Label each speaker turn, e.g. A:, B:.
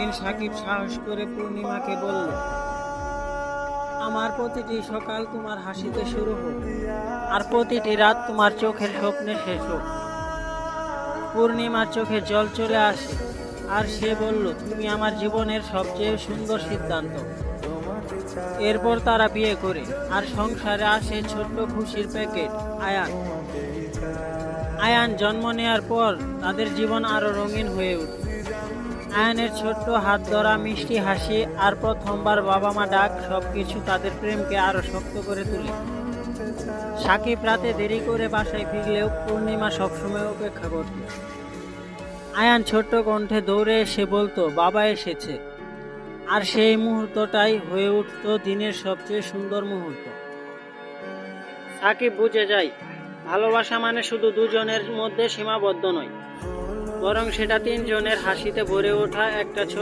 A: একদিন সাকিব সাহস করে পূর্ণিমাকে বলল, আমার প্রতিটি সকাল তোমার হাসিতে শুরু হোক, আর প্রতিটি রাত তোমার চোখের স্বপ্নে শেষ হোক। পূর্ণিমার চোখে জল চলে আসে, আর সে বলল, তুমি আমার জীবনের সবচেয়ে সুন্দর সিদ্ধান্ত। এরপর তারা বিয়ে করে, আর সংসারে আসে ছোট্ট খুশির প্যাকেট আয়ান। আয়ান জন্ম নেওয়ার পর তাদের জীবন আরো রঙিন হয়ে ওঠে। আয়ানের ছোট্ট হাত ধরা, মিষ্টি হাসি আর প্রথমবার বাবা মা ডাক সবকিছু তাদের প্রেমকে আরো শক্ত করে তোলে। সাকিব রাতে দেরি করে বাসায় ফিরলেও পূর্ণিমা সবসময় অপেক্ষা করত। আয়ান ছোট্ট কণ্ঠে দৌড়ে এসে বলতো, বাবা এসেছে। আর সেই মুহূর্তটাই হয়ে উঠত দিনের সবচেয়ে সুন্দর মুহূর্ত। সাকিব বুঝে যায়, ভালোবাসা মানে শুধু দুজনের মধ্যে সীমাবদ্ধ নয়, বরং সেটা তিনজনের হাসিতে ভরে ওঠা একটা ছোট